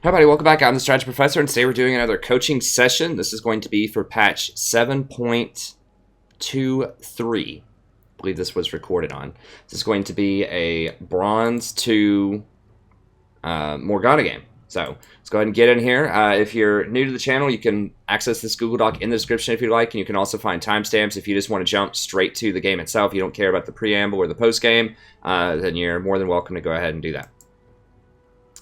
Hi everybody, welcome back. I'm the Strategy Professor, and today we're doing another coaching session. This is going to be for patch 7.23. I believe this was recorded on. This is going to be a Bronze 2 Morgana game. So let's go ahead and get in here. If you're new to the channel, you can access this Google Doc in the description if you like, and you can also find timestamps if you just want to jump straight to the game itself. You don't care about the preamble or the post-game, then you're more than welcome to go ahead and do that.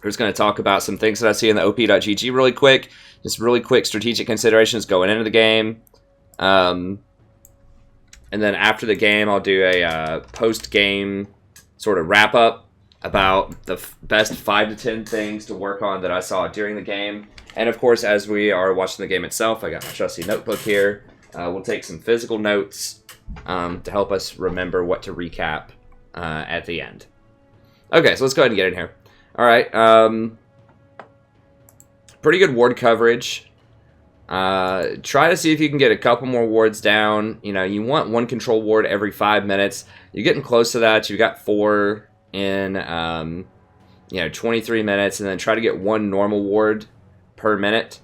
We're just going to talk about some things that I see in the op.gg really quick. Just really quick strategic considerations going into the game. And then after the game, I'll do a post-game sort of wrap-up about the best 5 to 10 things to work on that I saw during the game. And of course, as we are watching the game itself, I got my trusty notebook here. We'll take some physical notes to help us remember what to recap at the end. Okay, so let's go ahead and get in here. All right, pretty good ward coverage. Try to see if you can get a couple more wards down. You know, you want one control ward every 5 minutes. You're getting close to that. You've got 4 in, 23 minutes, and then try to get 1 normal ward per minute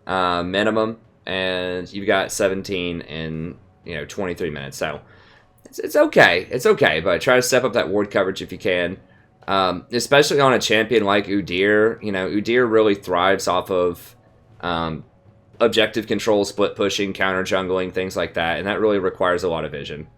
minimum. And you've got 17 in, 23 minutes. So it's okay. It's okay, but try to step up that ward coverage if you can. Especially on a champion like Udyr. Udyr really thrives off of objective control, split pushing, counter jungling, things like that, and that really requires a lot of vision.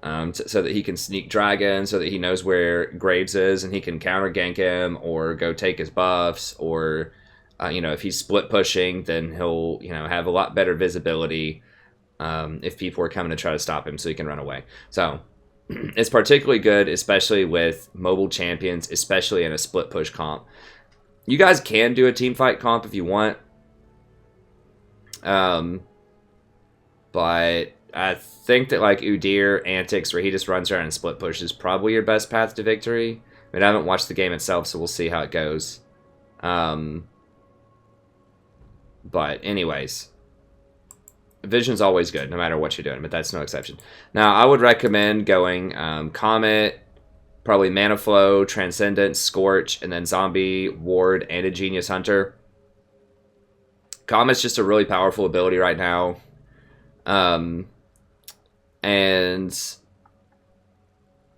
So that he can sneak dragon, so that he knows where Graves is, and he can counter gank him, or go take his buffs, or, if he's split pushing, then he'll, have a lot better visibility if people are coming to try to stop him so he can run away. So it's particularly good, especially with mobile champions, especially in a split push comp. You guys can do a team fight comp if you want. But I think that like Udyr antics where he just runs around and split push is probably your best path to victory. I mean, I haven't watched the game itself, so we'll see how it goes. But anyways, vision's always good, no matter what you're doing, but that's no exception. Now, I would recommend going Comet, probably Mana Flow, Transcendence, Scorch, and then Zombie, Ward, and a Genius Hunter. Comet's just a really powerful ability right now. And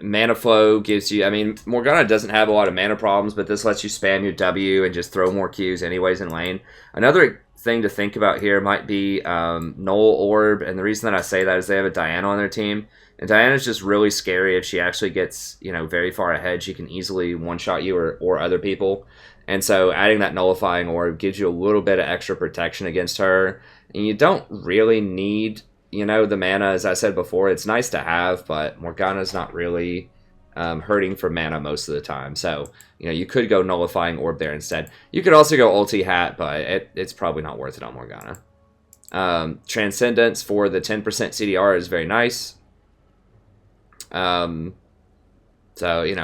Mana Flow gives you... I mean, Morgana doesn't have a lot of mana problems, but this lets you spam your W and just throw more Qs anyways in lane. Another thing to think about here might be Null Orb, and the reason that I say that is they have a Diana on their team, and Diana's just really scary. If she actually gets very far ahead, she can easily one-shot you or other people, and so adding that Nullifying Orb gives you a little bit of extra protection against her, and you don't really need the mana. As I said before, it's nice to have, but Morgana's not really hurting for mana most of the time. So, you could go Nullifying Orb there instead. You could also go Ulti Hat, but it's probably not worth it on Morgana. Transcendence for the 10% CDR is very nice. So,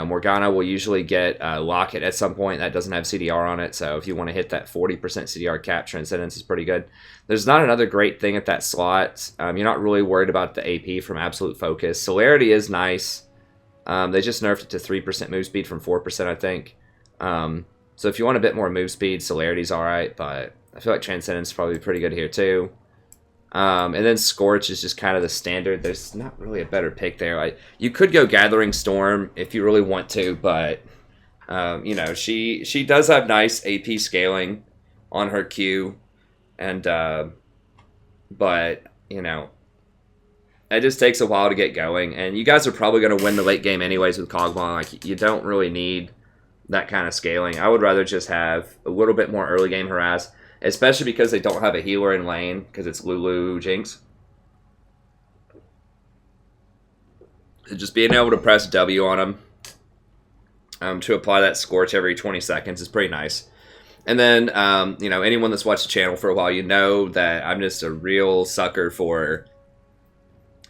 Morgana will usually get Locket at some point. That doesn't have CDR on it, so if you want to hit that 40% CDR cap, Transcendence is pretty good. There's not another great thing at that slot. You're not really worried about the AP from Absolute Focus. Celerity is nice. They just nerfed it to 3% move speed from 4%, I think. So if you want a bit more move speed, Celerity's alright, but I feel like Transcendence is probably pretty good here too. And then Scorch is just kind of the standard. There's not really a better pick there. Like, you could go Gathering Storm if you really want to, but she does have nice AP scaling on her Q, and but it just takes a while to get going, and you guys are probably going to win the late game anyways with Kog'Maw. Like, you don't really need that kind of scaling. I would rather just have a little bit more early game harass, especially because they don't have a healer in lane, because it's Lulu Jinx. So just being able to press W on them to apply that Scorch every 20 seconds is pretty nice. And then, anyone that's watched the channel for a while, that I'm just a real sucker for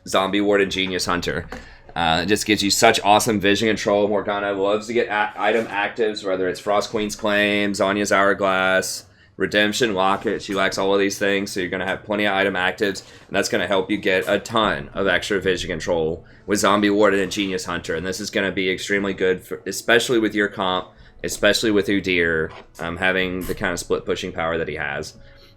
Zombie Ward and Genius Hunter. It just gives you such awesome vision control. Morgana loves to get item actives, whether it's Frost Queen's Claim, Zonya's Hourglass, Redemption, Locket. She likes all of these things, so you're going to have plenty of item actives, and that's going to help you get a ton of extra vision control with Zombie Ward and Genius Hunter. And this is going to be extremely good, especially with your comp, especially with Udyr having the kind of split pushing power that he has.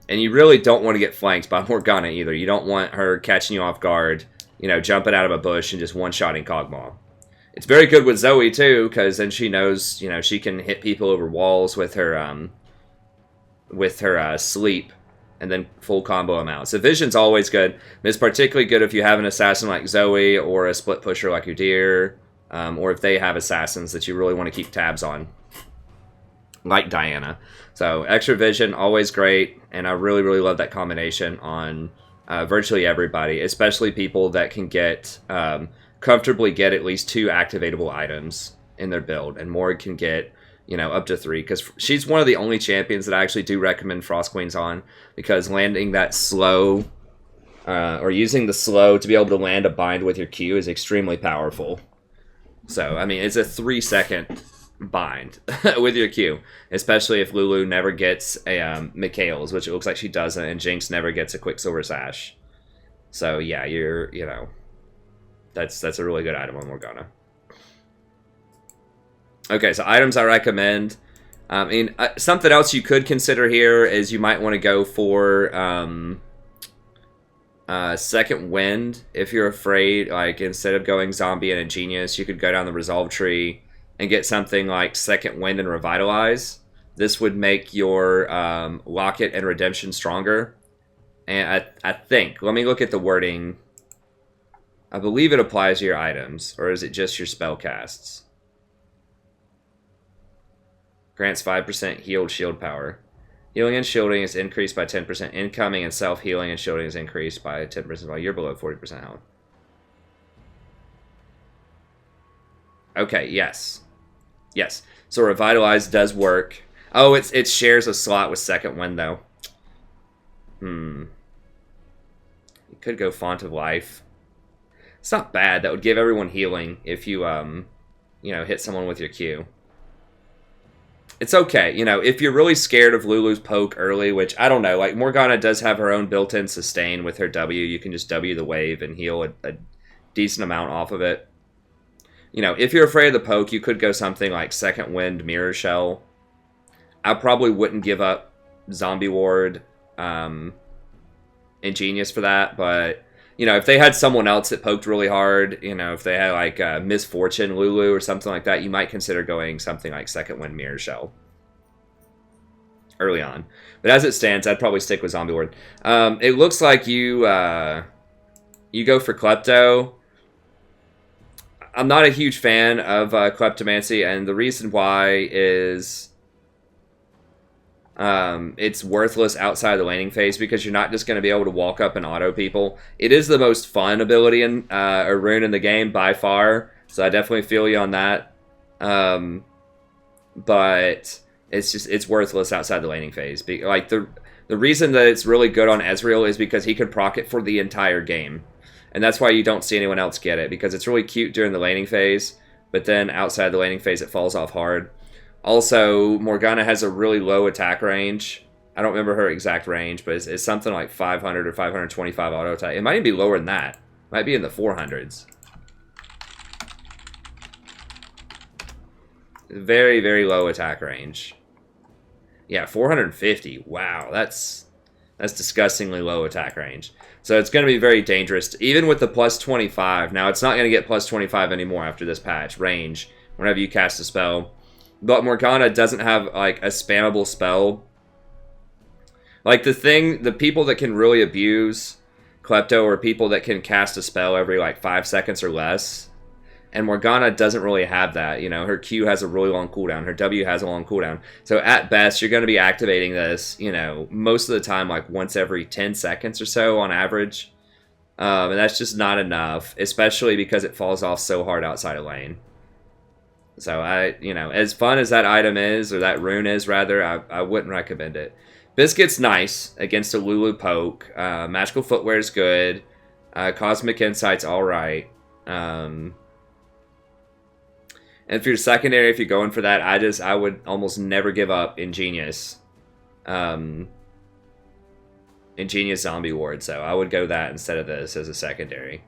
And you really don't want to get flanked by Morgana either. You don't want her catching you off guard, you know, jumping out of a bush and just one-shotting Kog'Maw. It's very good with Zoe, too, because then she knows, you know, she can hit people over walls with her sleep and then full combo them out. So Vision's always good. It's particularly good if you have an assassin like Zoe or a split pusher like Udyr, or if they have assassins that you really want to keep tabs on, like Diana. So extra Vision, always great, and I really, really love that combination on virtually everybody, especially people that can get comfortably get at least 2 activatable items in their build, and Morg can get, you know, up to 3, because she's one of the only champions that I actually do recommend Frost Queens on, because landing that slow, or using the slow to be able to land a bind with your Q is extremely powerful. So, I mean, it's a 3-second bind with your Q, especially if Lulu never gets a Mikhail's, which it looks like she doesn't, and Jinx never gets a Quicksilver Sash. So, yeah, you know, that's a really good item on Morgana. Okay, so items I recommend. I mean, something else you could consider here is you might want to go for Second Wind. If you're afraid, like, instead of going Zombie and Ingenious, you could go down the Resolve tree and get something like Second Wind and Revitalize. This would make your Locket and Redemption stronger. And I think, let me look at the wording. I believe it applies to your items, or is it just your spell casts? Grants 5% healed shield power. Healing and shielding is increased by 10%. Incoming and self-healing and shielding is increased by 10% while you're below 40% health. Okay, yes. Yes. So Revitalize does work. Oh, it shares a slot with Second Wind, though. You could go Font of Life. It's not bad. That would give everyone healing if you, you know, hit someone with your Q. It's okay. You know, if you're really scared of Lulu's poke early, which, I don't know, like, Morgana does have her own built-in sustain with her W. You can just W the wave and heal a decent amount off of it. You know, if you're afraid of the poke, you could go something like Second Wind, Mirror Shell. I probably wouldn't give up Zombie Ward, Ingenious for that, but, you know, if they had someone else that poked really hard, you know, if they had, like, Misfortune Lulu or something like that, you might consider going something like Second Wind, Mirror Shell early on. But as it stands, I'd probably stick with Zombie Ward. It looks like you go for Klepto. I'm not a huge fan of Kleptomancy, and the reason why is it's worthless outside the laning phase, because you're not just going to be able to walk up and auto people. It is the most fun ability in or rune in the game by far, so I definitely feel you on that. But it's worthless outside the laning phase. Like the reason that it's really good on Ezreal is because he can proc it for the entire game. And that's why you don't see anyone else get it, because it's really cute during the laning phase, but then outside the laning phase it falls off hard. Also, Morgana has a really low attack range. I don't remember her exact range, but it's something like 500 or 525 auto attack. It might even be lower than that. It might be in the 400s. Very, very low attack range. Yeah, 450. Wow, that's disgustingly low attack range. So it's going to be very dangerous, even with the plus 25. Now, it's not going to get plus 25 anymore after this patch, range, whenever you cast a spell. But Morgana doesn't have, like, a spammable spell. Like, the people that can really abuse Klepto are people that can cast a spell every, like, 5 seconds or less. And Morgana doesn't really have that. You know, her Q has a really long cooldown. Her W has a long cooldown. So at best, you're going to be activating this, you know, most of the time, like once every 10 seconds or so on average. And that's just not enough, especially because it falls off so hard outside of lane. So you know, as fun as that item is, or that rune is rather, I wouldn't recommend it. Biscuit's nice against a Lulu poke. Magical Footwear is good. Cosmic Insight's alright. And if you're secondary, if you're going for that, I would almost never give up Ingenious. Ingenious Zombie Ward, so I would go that instead of this as a secondary.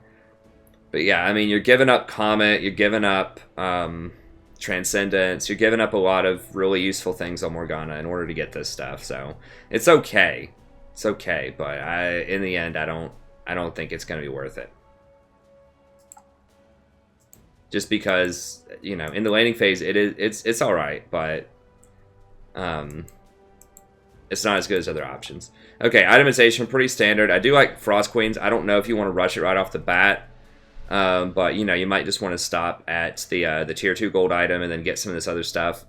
But yeah, I mean, you're giving up Comet, you're giving up Transcendence. You're giving up a lot of really useful things on Morgana in order to get this stuff. So it's okay. It's okay, but in the end, I don't think it's going to be worth it. Just because, you know, in the laning phase, it's all right, but it's not as good as other options. Okay, itemization, pretty standard. I do like Frost Queens. I don't know if you want to rush it right off the bat. But, you know, you might just want to stop at the tier 2 gold item and then get some of this other stuff.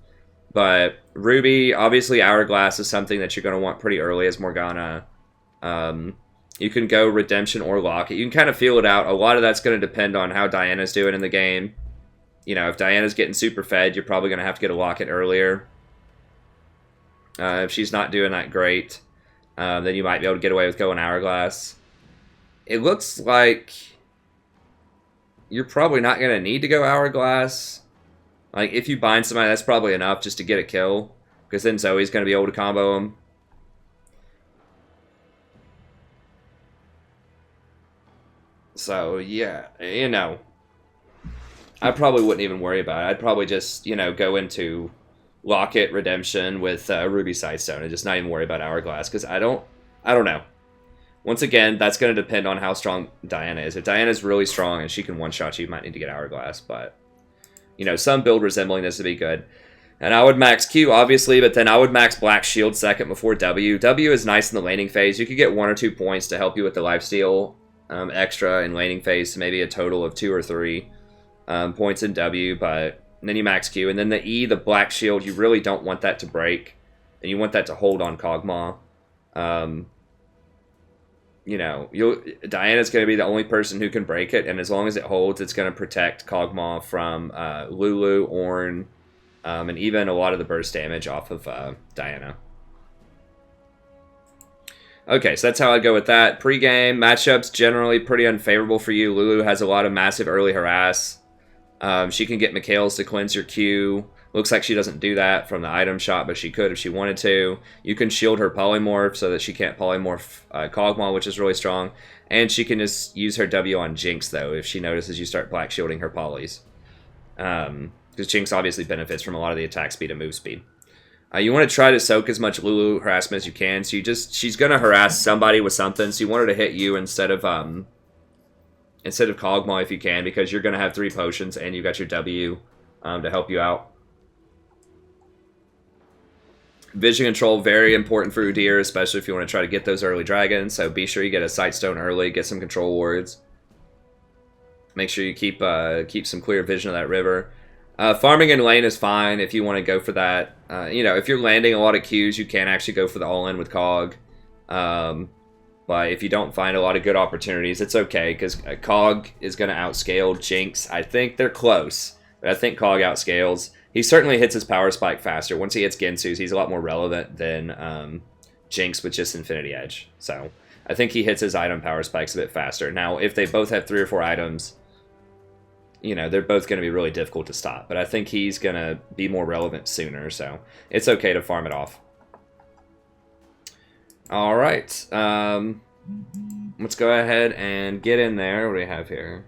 But Ruby, obviously Hourglass is something that you're going to want pretty early as Morgana. You can go Redemption or Locket. You can kind of feel it out. A lot of that's going to depend on how Diana's doing in the game. You know, if Diana's getting super fed, you're probably going to have to get a Locket earlier. If she's not doing that great, then you might be able to get away with going Hourglass. It looks like you're probably not going to need to go Hourglass. Like, if you bind somebody, that's probably enough just to get a kill. Because then Zoe's going to be able to combo him. So, yeah, you know. I probably wouldn't even worry about it. I'd probably just, you know, go into Locket Redemption with Ruby Sightstone and just not even worry about Hourglass. Because I don't know. Once again, that's going to depend on how strong Diana is. If Diana's really strong and she can one-shot you might need to get Hourglass. But, you know, some build resembling this would be good. And I would max Q, obviously, but then I would max Black Shield second before W. W is nice in the laning phase. You could get 1 or 2 points to help you with the lifesteal extra in laning phase. So maybe a total of 2 or 3 points in W. But then you max Q. And then the E, the Black Shield, you really don't want that to break. And you want that to hold on Kog'Maw. You know, Diana's going to be the only person who can break it, and as long as it holds, it's going to protect Kog'Maw from Lulu, Ornn, and even a lot of the burst damage off of Diana. Okay, so that's how I'd go with that. Pre-game, matchups generally pretty unfavorable for you. Lulu has a lot of massive early harass. She can get Mikhail's to cleanse your Q. Looks like she doesn't do that from the item shot, but she could if she wanted to. You can shield her polymorph so that she can't polymorph Kog'Maw, which is really strong. And she can just use her W on Jinx, though, if she notices you start black shielding her polys. Because Jinx obviously benefits from a lot of the attack speed and move speed. You want to try to soak as much Lulu harassment as you can. So she's going to harass somebody with something, so you want her to hit you instead of Kog'Maw if you can, because you're going to have 3 potions and you've got your W to help you out. Vision control, very important for Udyr, especially if you want to try to get those early dragons. So be sure you get a Sightstone early, get some control wards. Make sure you keep some clear vision of that river. Farming in lane is fine if you want to go for that. You know, if you're landing a lot of Qs, you can actually go for the all-in with Cog. But if you don't find a lot of good opportunities, it's okay, because Cog is going to outscale Jinx. I think they're close, but I think Cog outscales. He certainly hits his power spike faster. Once he hits Gensu's, he's a lot more relevant than Jinx with just Infinity Edge. So I think he hits his item power spikes a bit faster. Now, if they both have 3 or 4 items, you know, they're both going to be really difficult to stop. But I think he's going to be more relevant sooner, so it's okay to farm it off. All right. Let's go ahead and get in there. What do we have here?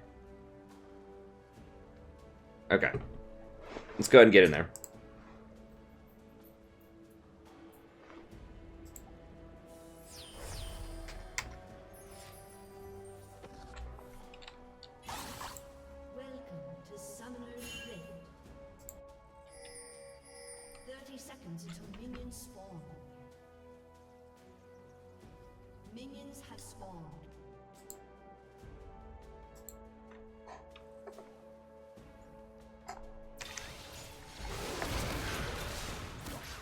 Okay. Let's go ahead and get in there. Welcome to Summoner's Rift. 30 seconds until minions spawn. Minions have spawned.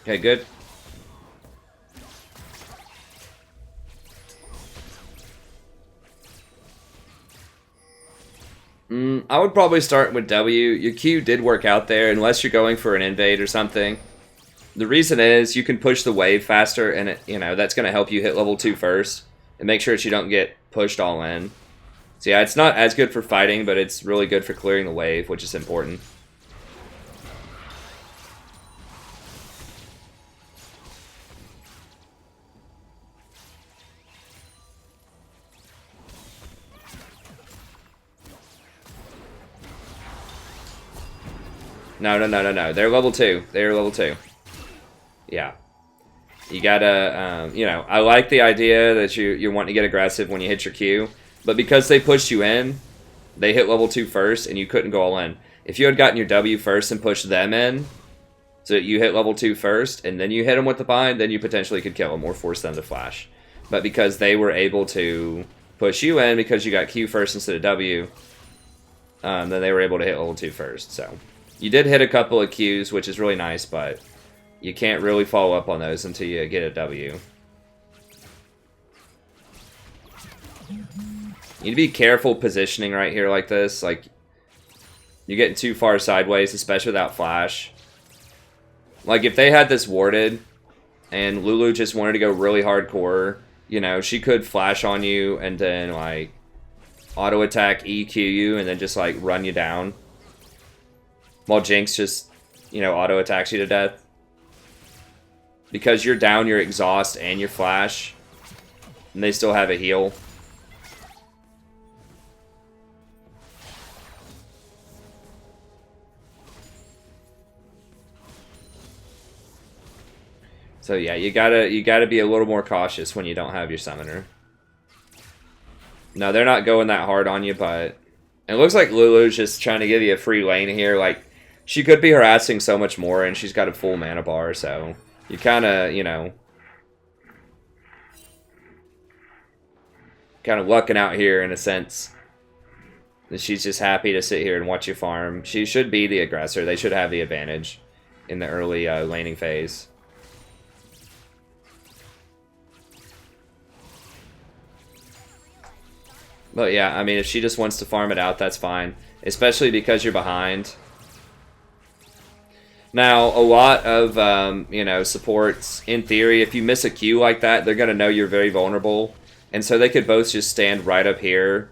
Okay, good. I would probably start with W. Your Q did work out there, unless you're going for an invade or something. The reason is you can push the wave faster, and that's going to help you hit level 2 first, and make sure that you don't get pushed all in. So yeah, it's not as good for fighting, but it's really good for clearing the wave, which is important. No, no, no, no, no. They're level 2. They're level 2. Yeah. You gotta, you know, I like the idea that you want to get aggressive when you hit your Q, but because they pushed you in, they hit level 2 first, and you couldn't go all in. If you had gotten your W first and pushed them in, so you hit level 2 first, and then you hit them with the bind, then you potentially could kill them or force them to flash. But because they were able to push you in because you got Q first instead of W, then they were able to hit level 2 first. So you did hit a couple of Qs, which is really nice, but you can't really follow up on those until you get a W. You need to be careful positioning right here like this. Like, you're getting too far sideways, especially without flash. Like, if they had this warded, and Lulu just wanted to go really hardcore, you know, she could flash on you, and then, like, auto-attack EQ you, and then just, like, run you down. While Jinx just, you know, auto-attacks you to death. Because you're down your exhaust and your flash, and they still have a heal. So yeah, you gotta be a little more cautious when you don't have your summoner. No, they're not going that hard on you, but it looks like Lulu's just trying to give you a free lane here. Like, she could be harassing so much more, and she's got a full mana bar, so you kind of, you know, kind of lucking out here in a sense. She's just happy to sit here and watch you farm. She should be the aggressor. They should have the advantage in the early laning phase. But yeah, I mean, if she just wants to farm it out, that's fine. Especially because you're behind. Now, a lot of, you know, supports, in theory, if you miss a Q like that, they're going to know you're very vulnerable. And so they could both just stand right up here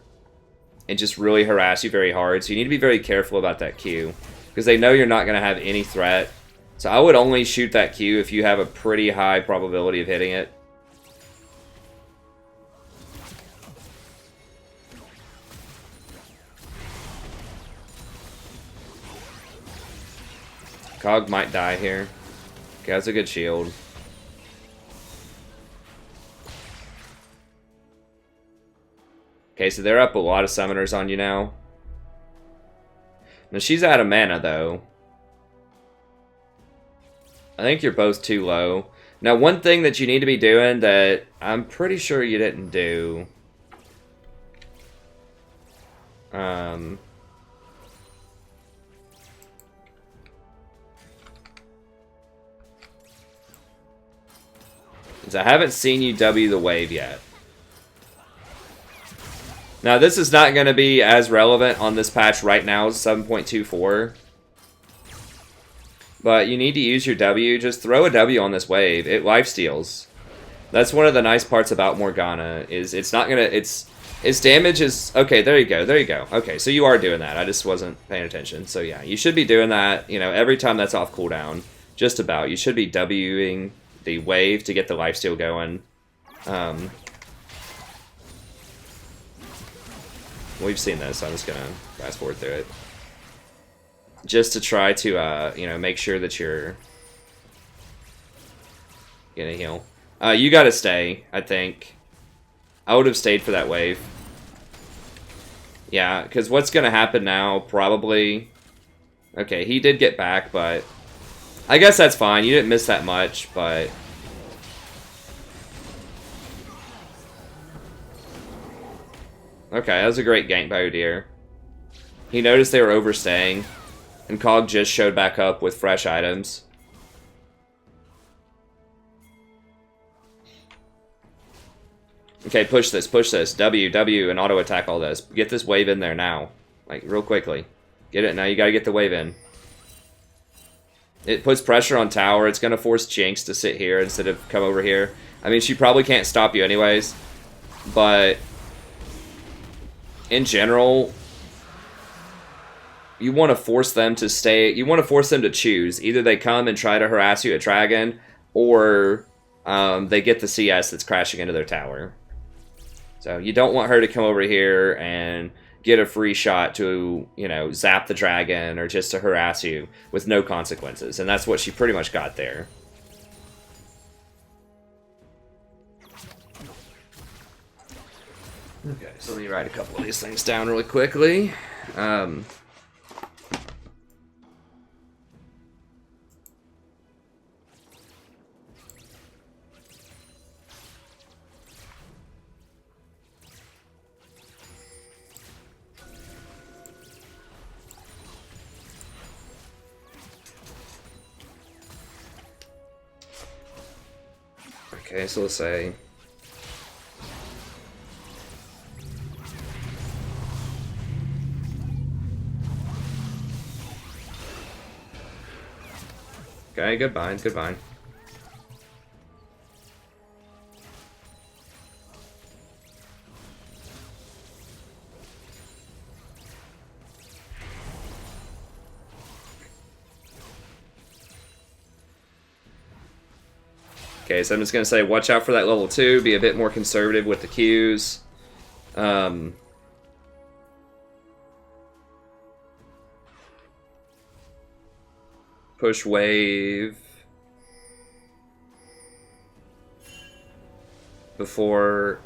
and just really harass you very hard. So you need to be very careful about that Q. Because they know you're not going to have any threat. So I would only shoot that Q if you have a pretty high probability of hitting it. Cog might die here. Okay, that's a good shield. Okay, so they're up a lot of summoners on you now. Now, she's out of mana, though. I think you're both too low. Now, one thing that you need to be doing that I'm pretty sure you didn't do... is I haven't seen you W the wave yet. Now, this is not going to be as relevant on this patch right now, 7.24. But you need to use your W. Just throw a W on this wave. It lifesteals. That's one of the nice parts about Morgana, is it's not going to... Its damage is... Okay, there you go, there you go. Okay, so you are doing that. I just wasn't paying attention. So yeah, you should be doing that, you know, every time that's off cooldown. Just about. You should be Wing the wave to get the lifesteal going. We've seen this, so I'm just gonna fast forward through it. Just to try to, you know, make sure that you're gonna heal. You gotta stay, I think. I would have stayed for that wave. Yeah, because what's gonna happen now, probably... Okay, he did get back, but... I guess that's fine. You didn't miss that much, but... Okay, that was a great gank by Udyr. He noticed they were overstaying, and Cog just showed back up with fresh items. Okay, push this, W, W, and auto-attack all this. Get this wave in there now. Like, real quickly. Get it, now you gotta get the wave in. It puts pressure on tower. It's going to force Jinx to sit here instead of come over here. I mean, she probably can't stop you anyways. But in general, you want to force them to stay. You want to force them to choose. Either they come and try to harass you at Dragon, or they get the CS that's crashing into their tower. So you don't want her to come over here and get a free shot to, you know, zap the dragon or just to harass you with no consequences. And that's what she pretty much got there. Okay, so let me write a couple of these things down really quickly. Okay, so let's say... Okay, good bind, good bind. Okay, so I'm just going to say watch out for that level 2, be a bit more conservative with the Qs. Push wave before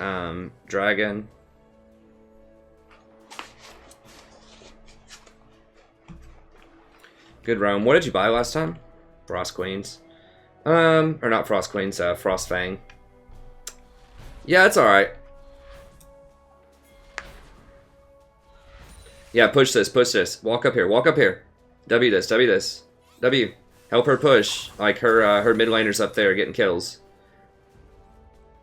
dragon. Good roam. What did you buy last time? Frost Queens. Or not Frost Queens, Frost Fang. Yeah, it's alright. Yeah, push this, push this. Walk up here, walk up here. W this, W this. W. Help her push. Like her mid laner's up there getting kills.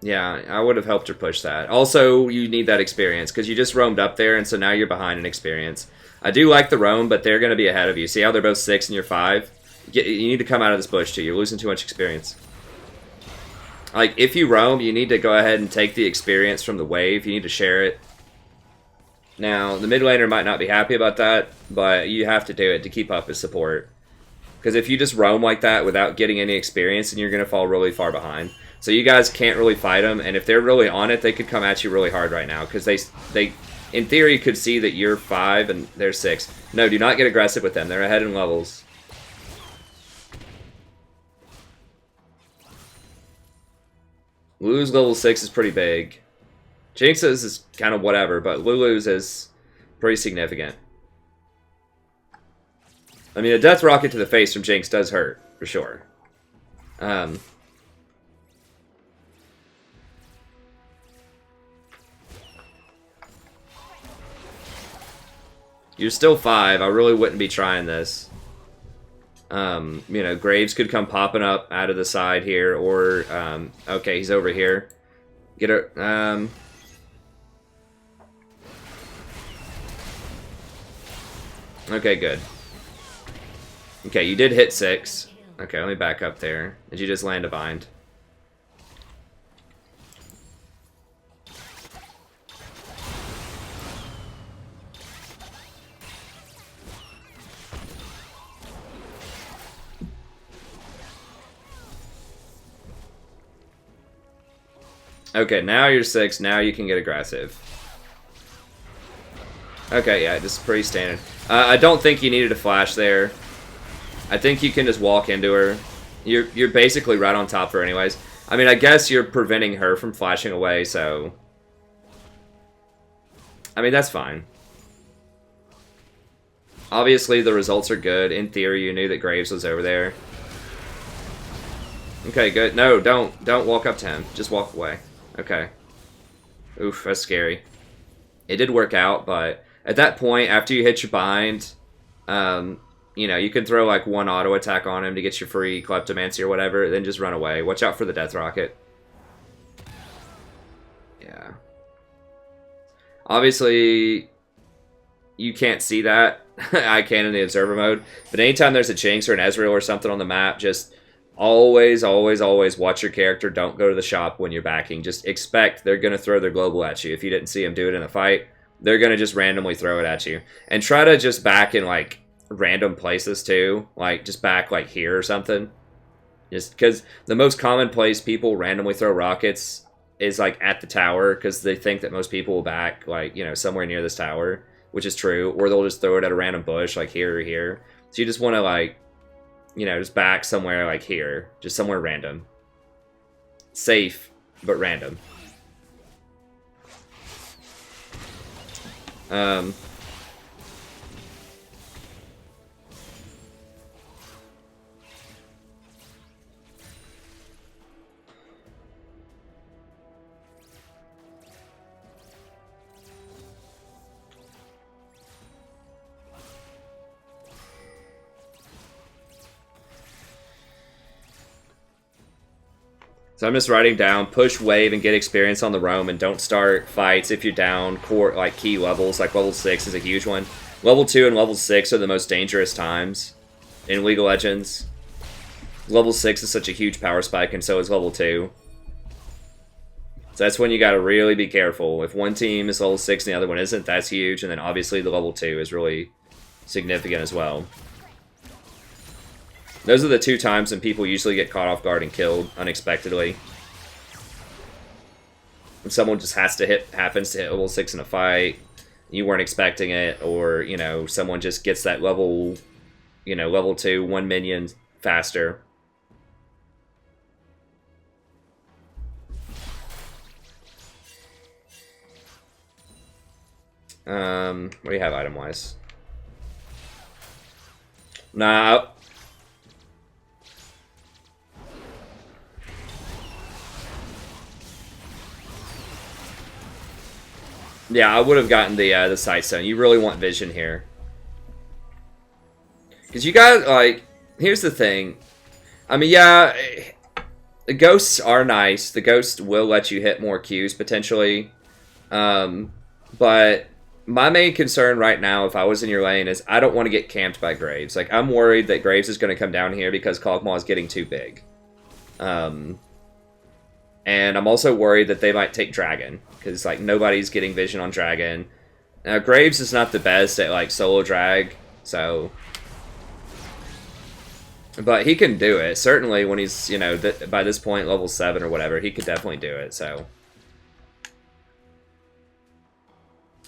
Yeah, I would have helped her push that. Also, you need that experience, because you just roamed up there, and so now you're behind in experience. I do like the roam, but they're going to be ahead of you. See how they're both 6 and you're 5? You need to come out of this bush, too. You're losing too much experience. Like, if you roam, you need to go ahead and take the experience from the wave. You need to share it. Now, the mid laner might not be happy about that, but you have to do it to keep up his support. Because if you just roam like that without getting any experience, then you're going to fall really far behind. So you guys can't really fight them, and if they're really on it, they could come at you really hard right now. Because they, in theory, could see that you're 5 and they're 6. No, do not get aggressive with them. They're ahead in levels. Lulu's level 6 is pretty big. Jinx's is kind of whatever, but Lulu's is pretty significant. I mean, a death rocket to the face from Jinx does hurt, for sure. You're still 5. I really wouldn't be trying this. You know, Graves could come popping up out of the side here, or, okay, he's over here. Get her, okay, good. Okay, you did hit 6. Okay, let me back up there. Did you just land a bind? Okay, now you're 6. Now you can get aggressive. Okay, yeah, this is pretty standard. I don't think you needed a flash there. I think you can just walk into her. You're basically right on top of her anyways. I mean, I guess you're preventing her from flashing away, so... I mean, that's fine. Obviously, the results are good. In theory, you knew that Graves was over there. Okay, good. No, don't walk up to him. Just walk away. Okay. Oof, that's scary. It did work out, but at that point, after you hit your bind, you know, you can throw like one auto attack on him to get your free Kleptomancy or whatever, then just run away. Watch out for the Death Rocket. Yeah. Obviously, you can't see that. I can in the Observer mode. But anytime there's a Jinx or an Ezreal or something on the map, just always, always, always watch your character. Don't go to the shop when you're backing. Just expect they're going to throw their global at you. If you didn't see them do it in a fight, they're going to just randomly throw it at you. And try to just back in, like, random places, too. Like, just back, like, here or something. Just because the most common place people randomly throw rockets is, like, at the tower, because they think that most people will back, like, you know, somewhere near this tower. which is true, or they'll just throw it at a random bush, like here or here. So you just want to, like, you know, just back somewhere like here. Just somewhere random. Safe, but random. So I'm just writing down, push wave and get experience on the roam, and don't start fights if you're down core, like key levels, like level 6 is a huge one. Level 2 and level 6 are the most dangerous times in League of Legends. Level 6 is such a huge power spike, and so is level 2. So that's when you gotta really be careful. If one team is level 6 and the other one isn't, that's huge, and then obviously the level 2 is really significant as well. Those are the 2 times when people usually get caught off guard and killed unexpectedly. If someone just happens to hit level 6 in a fight, you weren't expecting it, or, you know, someone just gets that level, you know, level 2, 1 minion faster. What do you have item-wise? Nah. Yeah, I would have gotten the sight stone. You really want vision here. Because you guys, like, here's the thing. I mean, yeah, the ghosts are nice. The ghost will let you hit more Qs, potentially. But my main concern right now, if I was in your lane, is I don't want to get camped by Graves. Like, I'm worried that Graves is going to come down here because Kog'Maw is getting too big. And I'm also worried that they might take Dragon, because, like, nobody's getting vision on Dragon. Now, Graves is not the best at, like, solo drag, so... But he can do it. Certainly when he's, you know, by this point, level 7 or whatever, he could definitely do it, so...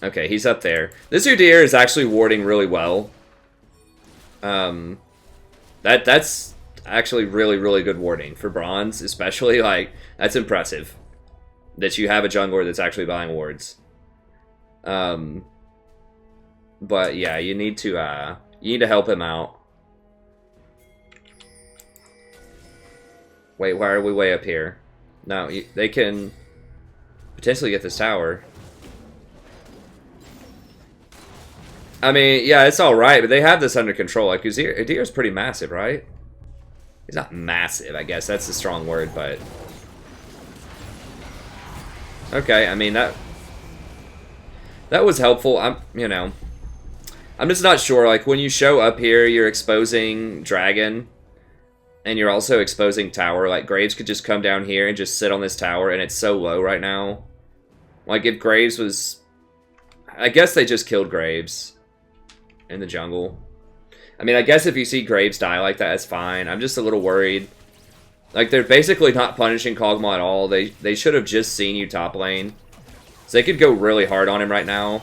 Okay, he's up there. This Udyr is actually warding really well. That's actually really, really good warding. For bronze, especially, like, that's impressive. That you have a jungler that's actually buying wards. But yeah, you need to help him out. Wait, why are we way up here? No, they can potentially get this tower. I mean, yeah, it's alright, but they have this under control. Like, Udyr's pretty massive, right? He's not massive, I guess. That's a strong word, but... Okay, I mean, that was helpful. I'm just not sure. Like, when you show up here, you're exposing Dragon, and you're also exposing tower. Like, Graves could just come down here and just sit on this tower, and it's so low right now. Like, if Graves was... I guess they just killed Graves in the jungle. I mean, I guess if you see Graves die like that, it's fine. I'm just a little worried. Like, they're basically not punishing Kog'Maw at all. They should have just seen you top lane. So they could go really hard on him right now.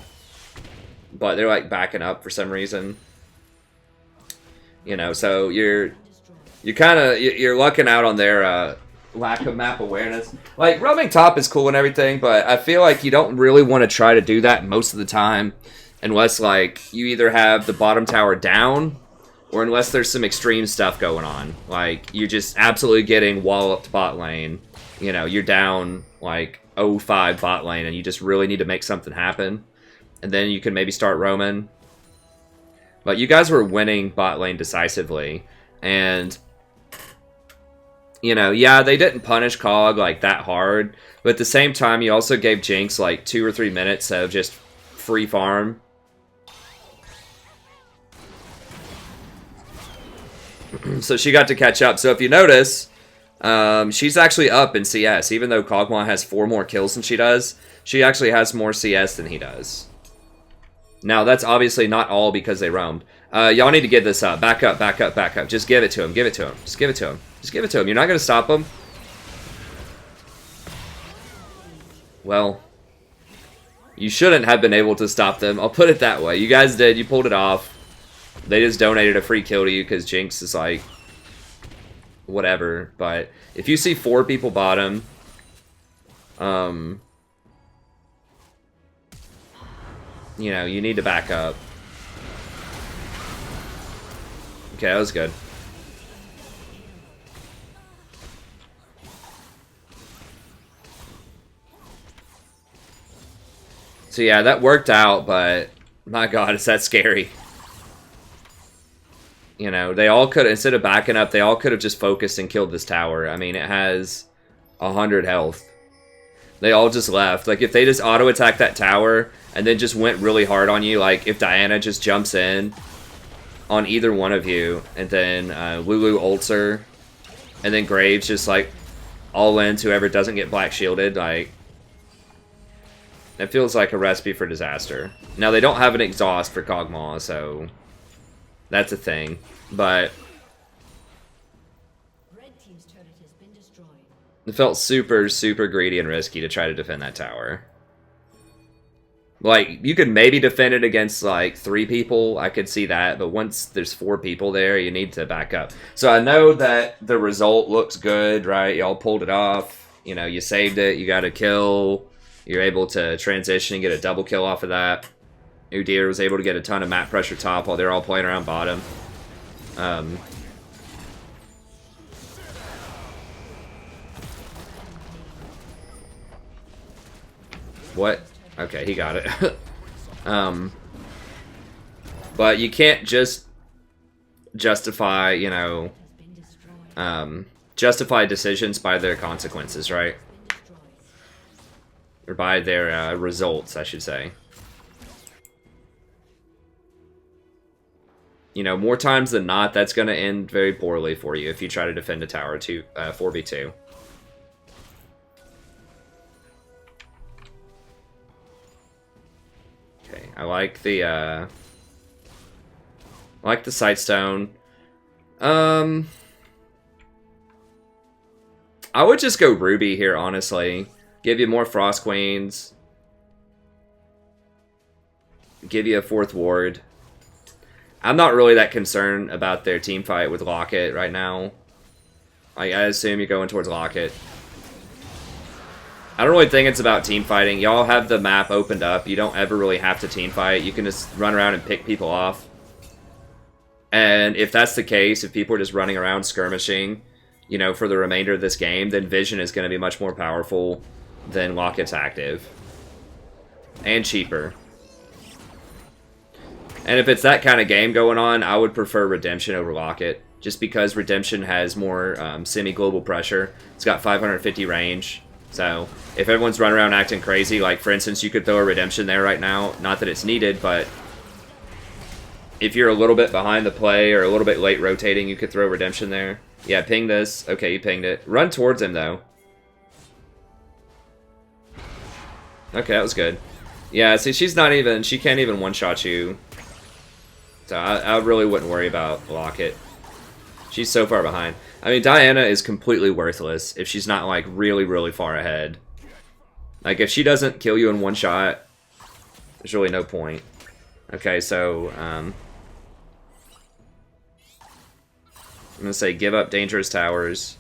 But they're, like, backing up for some reason. You know, so you're lucking out on their lack of map awareness. Like, roaming top is cool and everything, but I feel like you don't really want to try to do that most of the time. Unless, like, you either have the bottom tower down, or unless there's some extreme stuff going on. Like, you're just absolutely getting walloped bot lane. You know, you're down, like, 0-5 bot lane, and you just really need to make something happen. And then you can maybe start roaming. But you guys were winning bot lane decisively. And, you know, yeah, they didn't punish Kog, like, that hard. But at the same time, you also gave Jinx, like, 2 or 3 minutes of just free farm. So she got to catch up. So if you notice, she's actually up in CS. Even though Kog'Maw has 4 more kills than she does, she actually has more CS than he does. Now, that's obviously not all because they roamed. Y'all need to get this up. Back up, back up, back up. Just give it to him. Give it to him. Just give it to him. Just give it to him. You're not going to stop him. Well. You shouldn't have been able to stop them. I'll put it that way. You guys did. You pulled it off. They just donated a free kill to you because Jinx is like... whatever. But if you see 4 people bottom... you know, you need to back up. Okay, that was good. So yeah, that worked out, but my god, is that scary. You know, they all could, instead of backing up, they all could have just focused and killed this tower. I mean, it has 100 health. They all just left. Like, if they just auto-attack that tower and then just went really hard on you, like, if Diana just jumps in on either one of you, and then Lulu ults her, and then Graves just, like, all in to whoever doesn't get black shielded, like... It feels like a recipe for disaster. Now, they don't have an exhaust for Kog'Maw, so that's a thing. But Red team's turret has been destroyed. it felt super, super greedy and risky to try to defend that tower. Like, you could maybe defend it against, like, 3 people. I could see that. But once there's 4 people there, you need to back up. So I know that the result looks good, right? Y'all pulled it off. You know, you saved it. You got a kill. You're able to transition and get a double kill off of that. Udyr was able to get a ton of map pressure top while they're all playing around bottom. What? Okay, he got it. But you can't just justify, you know, justify decisions by their consequences, right? Or by their results, I should say. You know, more times than not, that's going to end very poorly for you if you try to defend a tower 4v2. Okay, I like the Sightstone. I would just go Ruby here, honestly. Give you more Frost Queens. Give you a 4th ward. I'm not really that concerned about their team fight with Locket right now. I assume you're going towards Locket. I don't really think it's about team fighting. Y'all have the map opened up. You don't ever really have to team fight. You can just run around and pick people off. And if that's the case, if people are just running around skirmishing, you know, for the remainder of this game, then Vision is going to be much more powerful than Locket's active. And cheaper. And if it's that kind of game going on, I would prefer Redemption over Locket. Just because Redemption has more semi-global pressure. It's got 550 range. So, if everyone's running around acting crazy, like, for instance, you could throw a Redemption there right now. Not that it's needed, but if you're a little bit behind the play or a little bit late rotating, you could throw Redemption there. Yeah, ping this. Okay, you pinged it. Run towards him, though. Okay, that was good. Yeah, see, she can't even one-shot you. So I really wouldn't worry about Locket. She's so far behind. I mean, Diana is completely worthless if she's not, like, really, really far ahead. Like, if she doesn't kill you in one shot, there's really no point. Okay, so, I'm gonna say give up dangerous towers.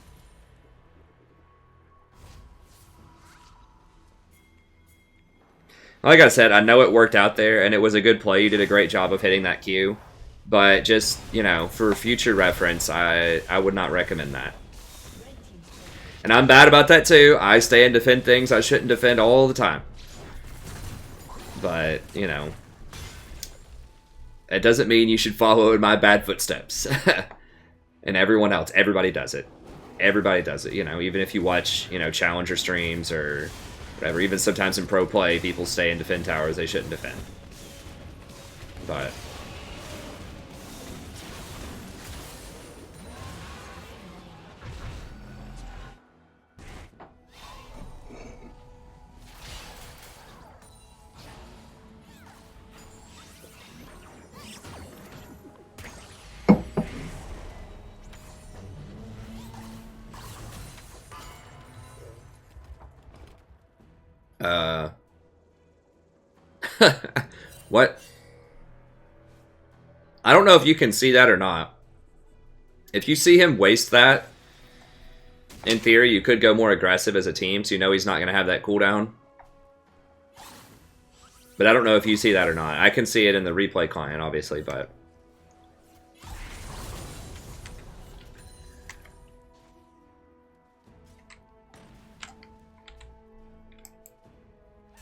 Like I said, I know it worked out there, and it was a good play. You did a great job of hitting that Q. But just, you know, for future reference, I would not recommend that. And I'm bad about that too. I stay and defend things I shouldn't defend all the time. But, you know, it doesn't mean you should follow in my bad footsteps. And everyone else, everybody does it. Everybody does it, you know, even if you watch, you know, Challenger streams or whatever. Even sometimes in pro play, people stay and defend towers they shouldn't defend. But What? I don't know if you can see that or not. If you see him waste that, in theory, you could go more aggressive as a team, so you know he's not going to have that cooldown. But I don't know if you see that or not. I can see it in the replay client, obviously, but...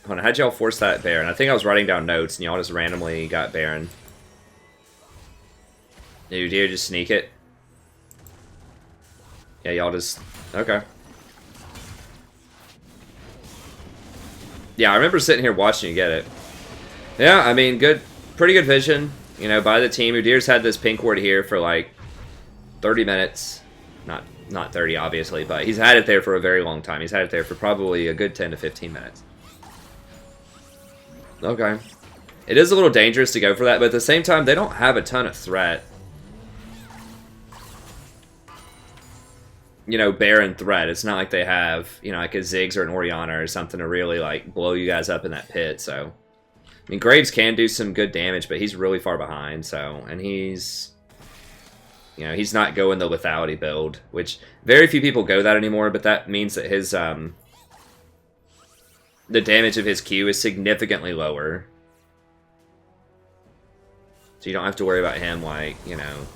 Hold on, how'd y'all force that Baron? I think I was writing down notes, and y'all just randomly got Baron. Did you just sneak it? Yeah, y'all just... Okay. Yeah, I remember sitting here watching you get it. Yeah, I mean, good, pretty good vision, you know, by the team. Udyr's had this pink ward here for like 30 minutes. Not 30, obviously, but he's had it there for a very long time. He's had it there for probably a good 10 to 15 minutes. Okay. It is a little dangerous to go for that, but at the same time, they don't have a ton of threat. You know, Baron threat. It's not like they have, you know, like a Ziggs or an Orianna or something to really, like, blow you guys up in that pit, so... I mean, Graves can do some good damage, but he's really far behind, so... And he's... You know, he's not going the lethality build, which very few people go that anymore, but that means that his, the damage of his Q is significantly lower. So you don't have to worry about him, like, you know...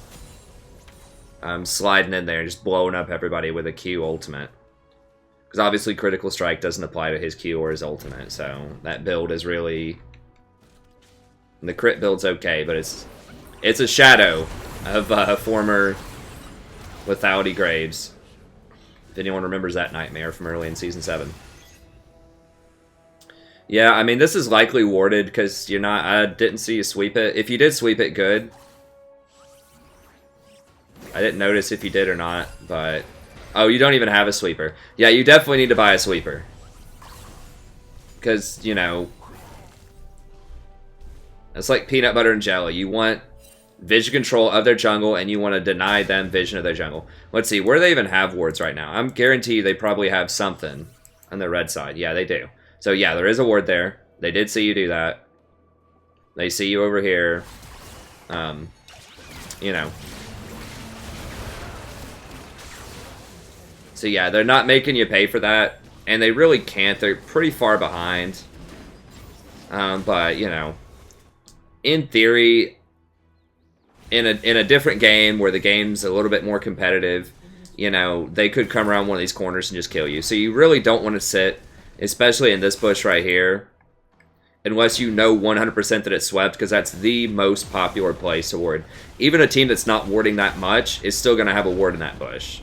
sliding in there and just blowing up everybody with a Q ultimate. Because obviously Critical Strike doesn't apply to his Q or his ultimate, so that build is really... The crit build's okay, but it's a shadow of former lethality Graves. If anyone remembers that nightmare from early in Season 7. Yeah, I mean, this is likely warded because you're not... I didn't see you sweep it. If you did sweep it, good. I didn't notice if you did or not, but... Oh, you don't even have a sweeper. Yeah, you definitely need to buy a sweeper. Because, you know... It's like peanut butter and jelly. You want vision control of their jungle, and you want to deny them vision of their jungle. Let's see, where do they even have wards right now? I'm guaranteed they probably have something on the red side. Yeah, they do. So yeah, there is a ward there. They did see you do that. They see you over here. You know... So yeah, they're not making you pay for that, and they really can't. They're pretty far behind. But, you know, in theory, in a different game where the game's a little bit more competitive, you know, they could come around one of these corners and just kill you. So you really don't want to sit, especially in this bush right here, unless you know 100% that it's swept, because that's the most popular place to ward. Even a team that's not warding that much is still going to have a ward in that bush.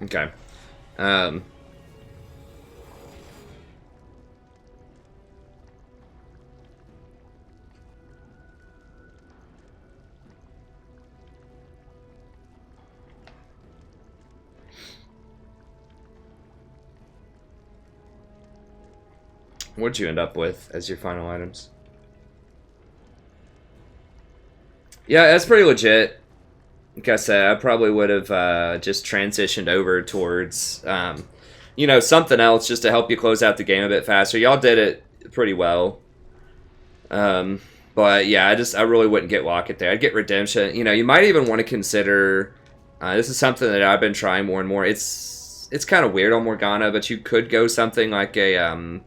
Okay. What'd you end up with as your final items? Yeah, that's pretty legit. Like I said, I probably would have just transitioned over towards, you know, something else just to help you close out the game a bit faster. Y'all did it pretty well. But yeah, I really wouldn't get Locket there. I'd get Redemption. You know, you might even want to consider, this is something that I've been trying more and more. It's kind of weird on Morgana, but you could go something like a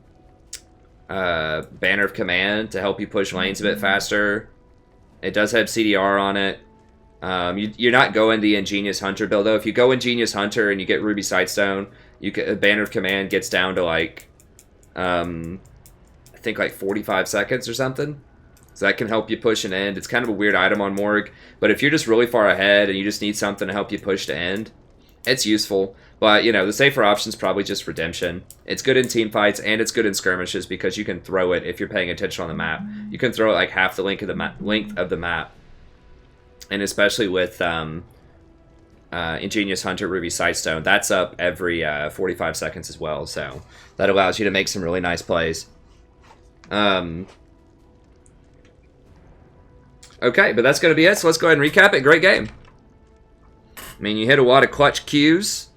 Banner of Command to help you push lanes a bit faster. It does have CDR on it. You're not going the Ingenious Hunter build, though. If you go Ingenious Hunter and you get Ruby Sightstone, Banner of Command gets down to, like, I think, like, 45 seconds or something. So that can help you push an end. It's kind of a weird item on Morg, but if you're just really far ahead and you just need something to help you push to end, it's useful. But, you know, the safer option's probably just Redemption. It's good in team fights, and it's good in skirmishes because you can throw it if you're paying attention on the map. You can throw it, like, half the length of the map. And especially with Ingenious Hunter, Ruby Sightstone, that's up every 45 seconds as well. So that allows you to make some really nice plays. Okay, but that's going to be it. So let's go ahead and recap it. Great game. I mean, you hit a lot of clutch Qs.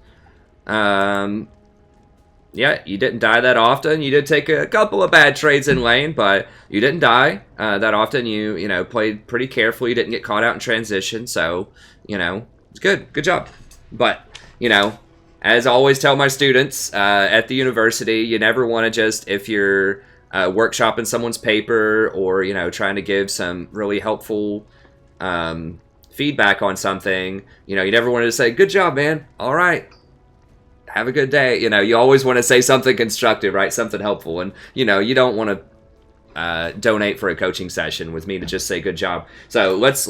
Yeah, you didn't die that often. You did take a couple of bad trades in lane, but you didn't die that often. You know, played pretty carefully. You didn't get caught out in transition, so, you know, it's good. Good job. But, you know, as I always tell my students at the university, you never want to just, if you're workshopping someone's paper or, you know, trying to give some really helpful feedback on something, you know, you never want to say, good job, man. All right. Have a good day. You know, you always want to say something constructive, right? Something helpful. And, you know, you don't want to donate for a coaching session with me to just say good job. So let's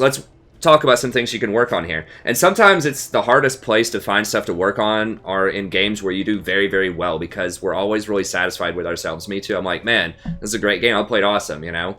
talk about some things you can work on here. And sometimes it's the hardest place to find stuff to work on are in games where you do very, very well, because we're always really satisfied with ourselves. Me too. I'm like, man, this is a great game. I played awesome, you know?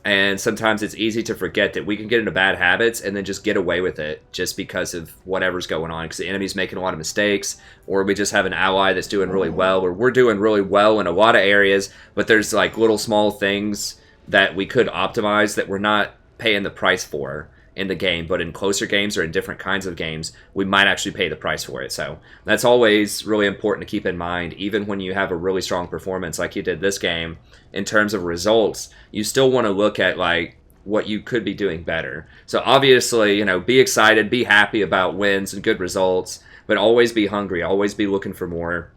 And sometimes it's easy to forget that we can get into bad habits and then just get away with it just because of whatever's going on. Because the enemy's making a lot of mistakes, or we just have an ally that's doing really well, or we're doing really well in a lot of areas, but there's like little small things that we could optimize that we're not paying the price for in the game, but in closer games or in different kinds of games, we might actually pay the price for it. So that's always really important to keep in mind, even when you have a really strong performance like you did this game. In terms of results, you still want to look at like what you could be doing better. So obviously, you know, be excited, be happy about wins and good results, but always be hungry, always be looking for more.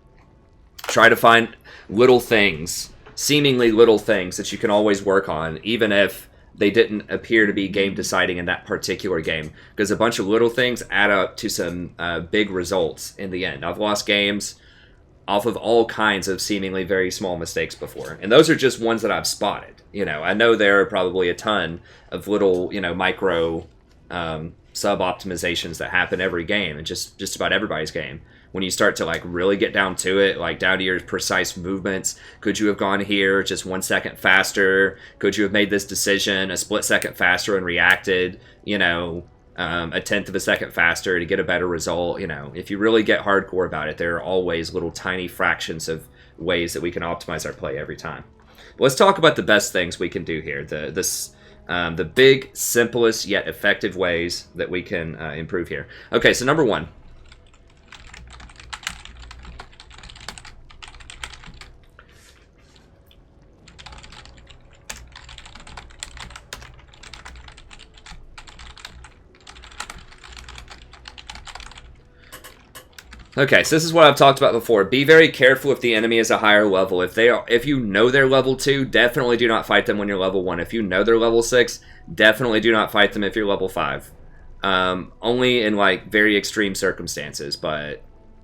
Try to find little things, seemingly little things that you can always work on, even if they didn't appear to be game deciding in that particular game, because a bunch of little things add up to some big results in the end. I've lost games off of all kinds of seemingly very small mistakes before, and those are just ones that I've spotted. You know, I know there are probably a ton of little, you know, micro sub optimizations that happen every game, and just about everybody's game. When you start to like really get down to it, like down to your precise movements, could you have gone here just 1 second faster? Could you have made this decision a split second faster and reacted, you know, a tenth of a second faster to get a better result? You know, if you really get hardcore about it, there are always little tiny fractions of ways that we can optimize our play every time. But let's talk about the best things we can do here. The big, simplest yet effective ways that we can improve here. Okay, so number one. Okay, so this is what I've talked about before. Be very careful if the enemy is a higher level. If you know they're level 2, definitely do not fight them when you're level 1. If you know they're level 6, definitely do not fight them if you're level 5. Only in like very extreme circumstances, but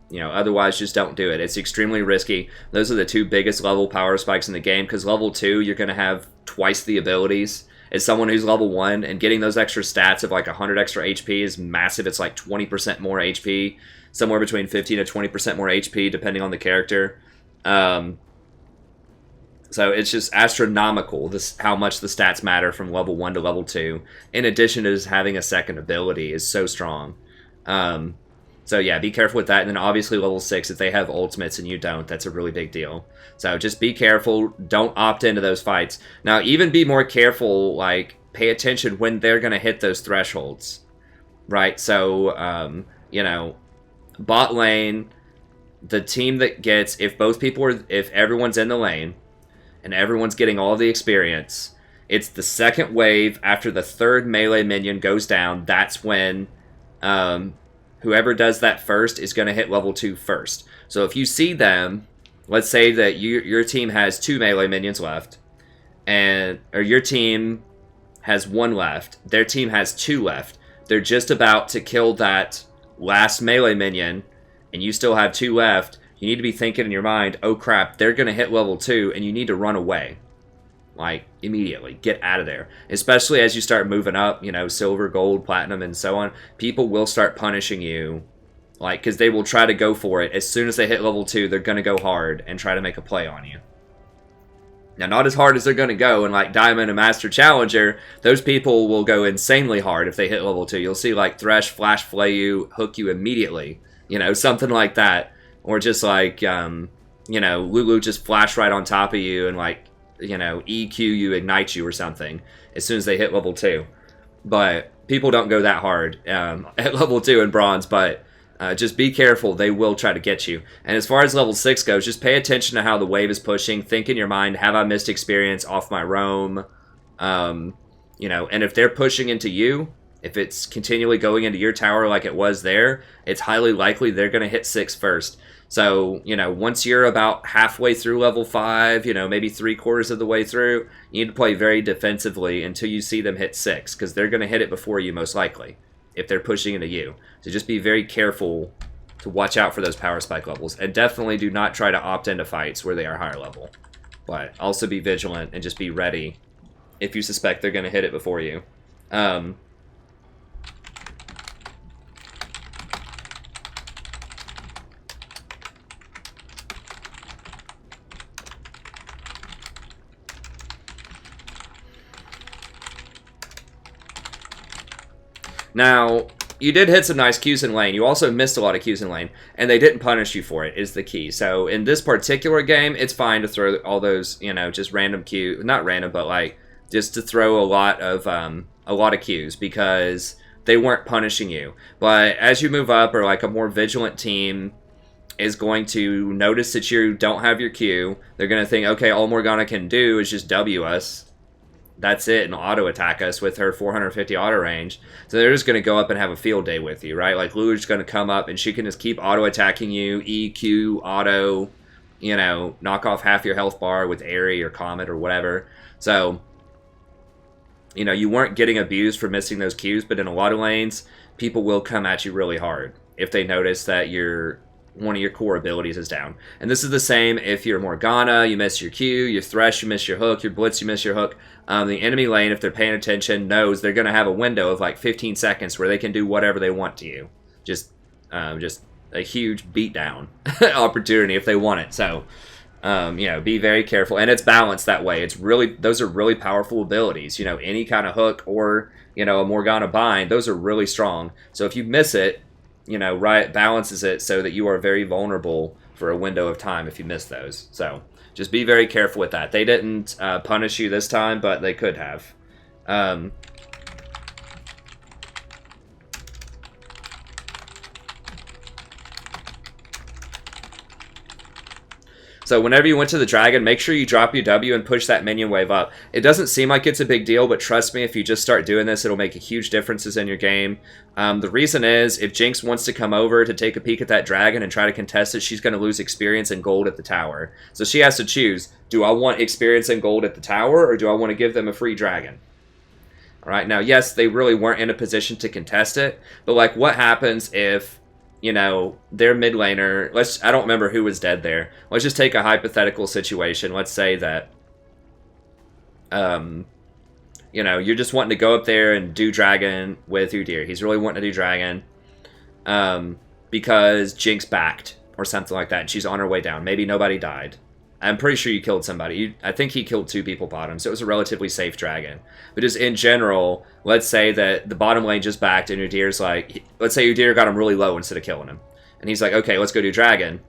you know, otherwise just don't do it. It's extremely risky. Those are the two biggest level power spikes in the game, because level 2, you're going to have twice the abilities as someone who's level 1, and getting those extra stats of like 100 extra HP is massive. It's like 20% more HP. Somewhere between 15 to 20% more HP, depending on the character. So it's just astronomical, how much the stats matter from level 1 to level 2. In addition to just having a second ability is so strong. So yeah, be careful with that. And then obviously level 6, if they have ultimates and you don't, that's a really big deal. So just be careful. Don't opt into those fights. Now, even be more careful, like, pay attention when they're going to hit those thresholds. Right? So, you know, bot lane, the team that gets, if everyone's in the lane and everyone's getting all the experience, it's the second wave after the third melee minion goes down. That's when whoever does that first is going to hit level 2 first. So if you see them, let's say that your team has 2 melee minions left, or your team has 1 left, their team has 2 left. They're just about to kill that last melee minion, and you still have 2 left. You need to be thinking in your mind, oh crap, they're going to hit level 2, and you need to run away. Like, immediately. Get out of there. Especially as you start moving up, you know, silver, gold, platinum, and so on. People will start punishing you, like, because they will try to go for it. As soon as they hit level 2, they're going to go hard and try to make a play on you. Now, not as hard as they're going to go in, like, Diamond and Master Challenger. Those people will go insanely hard if they hit level 2. You'll see, like, Thresh, Flash, Flay you, hook you immediately. You know, something like that. Or just, like, you know, Lulu just flash right on top of you and, like, you know, EQ you, ignite you or something as soon as they hit level 2. but people don't go that hard at level 2 in bronze, but just be careful. They will try to get you. And as far as level 6 goes, just pay attention to how the wave is pushing. Think in your mind, have I missed experience off my roam? You know, and if they're pushing into you, if it's continually going into your tower like it was there, it's highly likely they're going to hit 6 first. So, you know, once you're about halfway through level 5, you know, maybe 3/4 of the way through, you need to play very defensively until you see them hit 6, because they're going to hit it before you most likely, if they're pushing into you. So just be very careful to watch out for those power spike levels. And definitely do not try to opt into fights where they are higher level. But also be vigilant and just be ready if you suspect they're going to hit it before you. Now, you did hit some nice Qs in lane. You also missed a lot of Qs in lane, and they didn't punish you for it, is the key. So in this particular game, it's fine to throw all those, you know, just random Q, not random, but like just to throw a lot of Qs, because they weren't punishing you. But as you move up, or like a more vigilant team is going to notice that you don't have your Q. They're going to think, okay, all Morgana can do is just W us. That's it, and auto attack us with her 450 auto range. So they're just going to go up and have a field day with you, right? Like Lulu's going to come up and she can just keep auto attacking you, EQ, auto, you know, knock off half your health bar with Airy or Comet or whatever. So, you know, you weren't getting abused for missing those Qs, but in a lot of lanes, people will come at you really hard if they notice that one of your core abilities is down. And this is the same if you're Morgana, you miss your Q, your Thresh, you miss your hook, your Blitz, you miss your hook. The enemy lane, if they're paying attention, knows they're going to have a window of like 15 seconds where they can do whatever they want to you. Just a huge beatdown opportunity if they want it. So, you know, be very careful. And it's balanced that way. Those are really powerful abilities. You know, any kind of hook or, you know, a Morgana bind, those are really strong. So if you miss it, you know, Riot balances it so that you are very vulnerable for a window of time if you miss those. So just be very careful with that. They didn't punish you this time, but they could have. So whenever you went to the dragon, make sure you drop your W and push that minion wave up. It doesn't seem like it's a big deal, but trust me, if you just start doing this, it'll make a huge differences in your game. The reason is, if Jinx wants to come over to take a peek at that dragon and try to contest it, she's going to lose experience and gold at the tower. So she has to choose, do I want experience and gold at the tower, or do I want to give them a free dragon? All right, now, yes, they really weren't in a position to contest it, but like, what happens if, you know, their mid laner, I don't remember who was dead there. Let's just take a hypothetical situation. Let's say that, you know, you're just wanting to go up there and do dragon with Udyr. He's really wanting to do dragon because Jinx backed or something like that, and she's on her way down. Maybe nobody died. I'm pretty sure you killed somebody. I think he killed 2 people bottom, so it was a relatively safe dragon. But just in general, let's say that the bottom lane just backed and Udyr's like, let's say Udyr got him really low instead of killing him. And he's like, okay, let's go do dragon.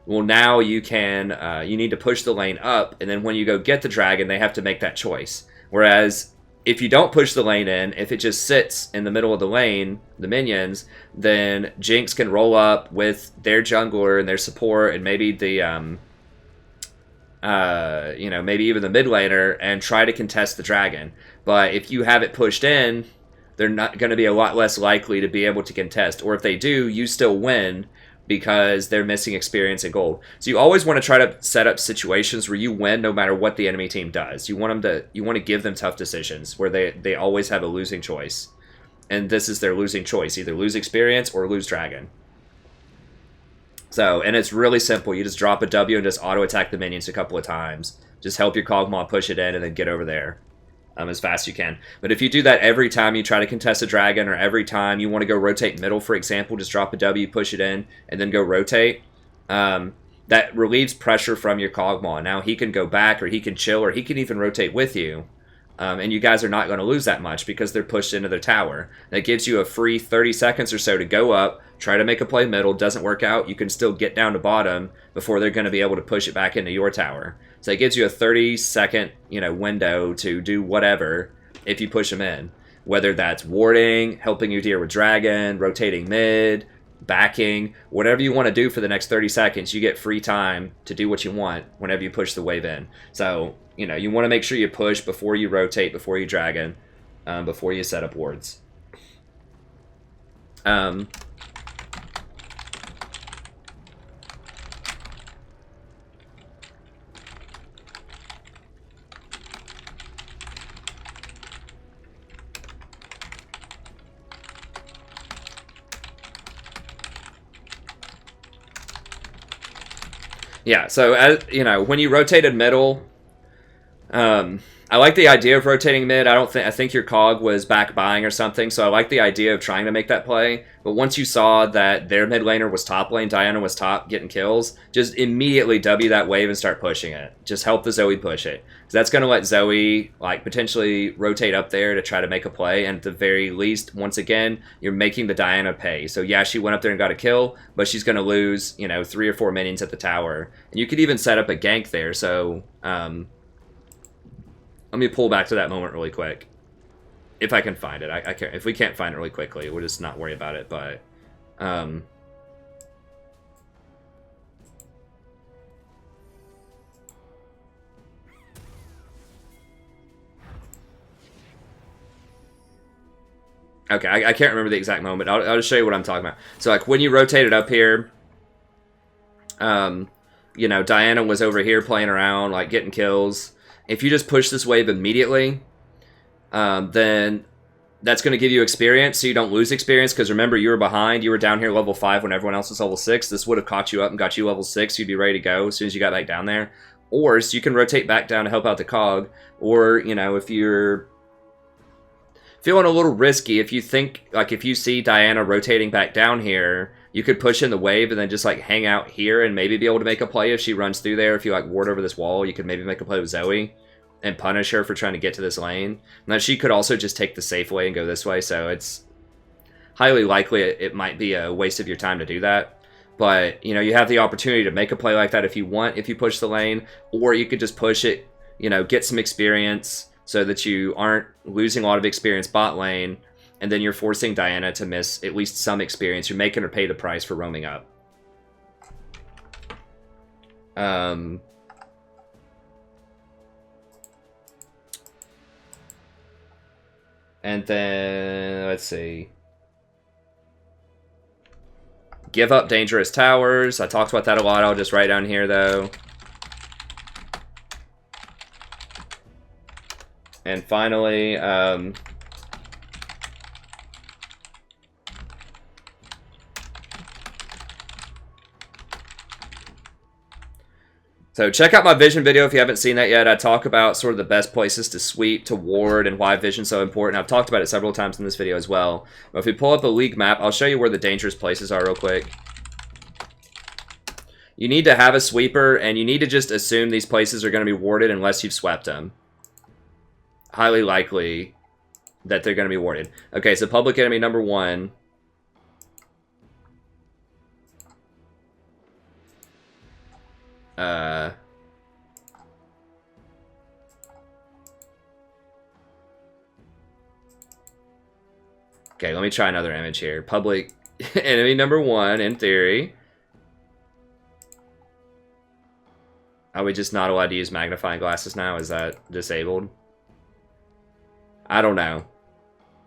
Well, now you can, you need to push the lane up, and then when you go get the dragon, they have to make that choice. Whereas, if you don't push the lane in, if it just sits in the middle of the lane, the minions, then Jinx can roll up with their jungler and their support and maybe the, you know, maybe even the mid laner and try to contest the dragon. But if you have it pushed in, they're not going to be a lot less likely to be able to contest. Or if they do, you still win because they're missing experience and gold. So you always want to try to set up situations where you win no matter what the enemy team does. You want to give them tough decisions where they always have a losing choice. And this is their losing choice, either lose experience or lose dragon. So, and it's really simple. You just drop a W and just auto-attack the minions a couple of times. Just help your Kog'Maw push it in and then get over there as fast as you can. But if you do that every time you try to contest a dragon, or every time you want to go rotate middle, for example, just drop a W, push it in, and then go rotate, that relieves pressure from your Kog'Maw. Now he can go back, or he can chill, or he can even rotate with you. And you guys are not going to lose that much because they're pushed into their tower. That gives you a free 30 seconds or so to go up, try to make a play middle. Doesn't work out, you can still get down to bottom before they're going to be able to push it back into your tower. So it gives you a 30-second, window to do whatever if you push them in. whether that's warding, helping you deal with dragon, rotating mid, backing, whatever you want to do for the next 30 seconds, you get free time to do what you want whenever you push the wave in. So, you know, you want to make sure you push before you rotate, before you dragon, before you set up wards. Yeah, so as you know, when you rotated middle, I like the idea of rotating mid. I think your cog was back buying or something, so I like the idea of trying to make that play. But once you saw that their mid laner was top lane, Diana was top getting kills, just immediately W that wave and start pushing it. Just help the Zoe push it. Because that's going to let Zoe like potentially rotate up there to try to make a play, and at the very least, once again, you're making the Diana pay. So yeah, she went up there and got a kill, but she's going to lose, you know, 3 or 4 minions at the tower. And you could even set up a gank there, so let me pull back to that moment really quick. If I can find it. I can't. If we can't find it really quickly, we'll just not worry about it. But okay, I can't remember the exact moment. I'll just show you what I'm talking about. So like when you rotate it up here, you know, Diana was over here playing around, like getting kills. If you just push this wave immediately, then that's going to give you experience, so you don't lose experience, because remember, you were behind. You were down here level 5 when everyone else was level 6. This would have caught you up and got you level 6. You'd be ready to go as soon as you got back down there. Or so you can rotate back down to help out the cog. Or, you know, if you're feeling a little risky, if you think, like if you see Diana rotating back down here, you could push in the wave and then just like hang out here and maybe be able to make a play if she runs through there. If you like ward over this wall, you could maybe make a play with Zoe and punish her for trying to get to this lane. Now she could also just take the safe way and go this way, so it's highly likely it might be a waste of your time to do that. But, you know, you have the opportunity to make a play like that if you want, if you push the lane, or you could just push it, you know, get some experience so that you aren't losing a lot of experience bot lane, and then you're forcing Diana to miss at least some experience. You're making her pay the price for roaming up. And then, let's see. Give up dangerous towers. I talked about that a lot. I'll just write down here, though. And finally, so check out my vision video if you haven't seen that yet. I talk about sort of the best places to sweep, to ward, and why vision's so important. I've talked about it several times in this video as well. But if we pull up the league map, I'll show you where the dangerous places are real quick. You need to have a sweeper, and you need to just assume these places are going to be warded unless you've swept them. Highly likely that they're going to be warded. Okay, so public enemy number 1. Okay, let me try another image here. Public enemy number 1, in theory. Are we just not allowed to use magnifying glasses now? Is that disabled? I don't know.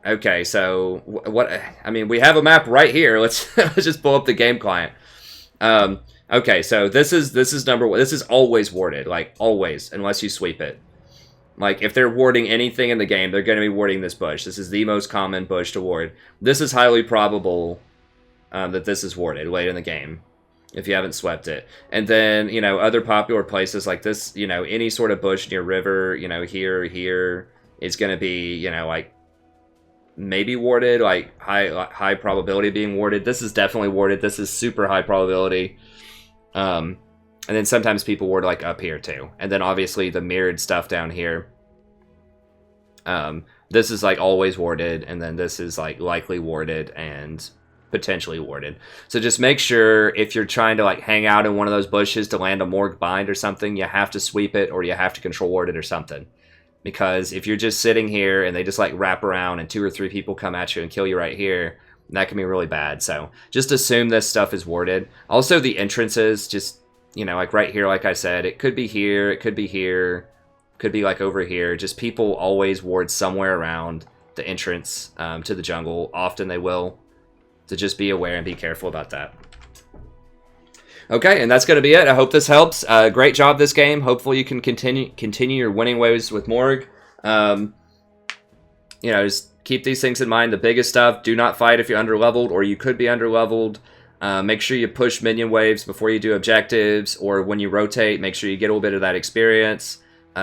Okay, so what? I mean, we have a map right here. Let's let's just pull up the game client. Okay, so this is number 1. This is always warded, like always, unless you sweep it. Like if they're warding anything in the game, they're going to be warding this bush. This is the most common bush to ward. This is highly probable that this is warded late in the game, if you haven't swept it. And then, you know, other popular places like this, you know, any sort of bush near river, you know, here is going to be, you know, like maybe warded, like high probability of being warded. This is definitely warded. This is super high probability. And then sometimes people ward like up here too. And then obviously the mirrored stuff down here. This is like always warded, and then this is like likely warded and potentially warded. So just make sure if you're trying to like hang out in one of those bushes to land a morgue bind or something, you have to sweep it or you have to control ward it or something. because if you're just sitting here and they just like wrap around and 2 or 3 people come at you and kill you right here, that can be really bad. So just assume this stuff is warded. Also, the entrances, just, you know, like right here, like I said, it could be here, it could be here, could be like over here. Just people always ward somewhere around the entrance to the jungle. Often they will. So just be aware and be careful about that. Okay, and that's going to be it. I hope this helps. Great job this game. Hopefully you can continue your winning ways with Morg. You know, just keep these things in mind. The biggest stuff, do not fight if you're underleveled, or you could be underleveled. Make sure you push minion waves before you do objectives, or when you rotate, make sure you get a little bit of that experience.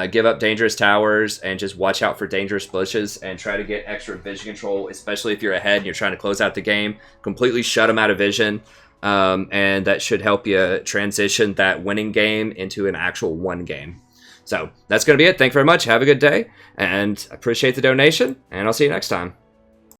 Give up dangerous towers, and just watch out for dangerous bushes, and try to get extra vision control, especially if you're ahead and you're trying to close out the game. Completely shut them out of vision, and that should help you transition that winning game into an actual one game. So that's going to be it. Thank you very much. Have a good day, and appreciate the donation, and I'll see you next time.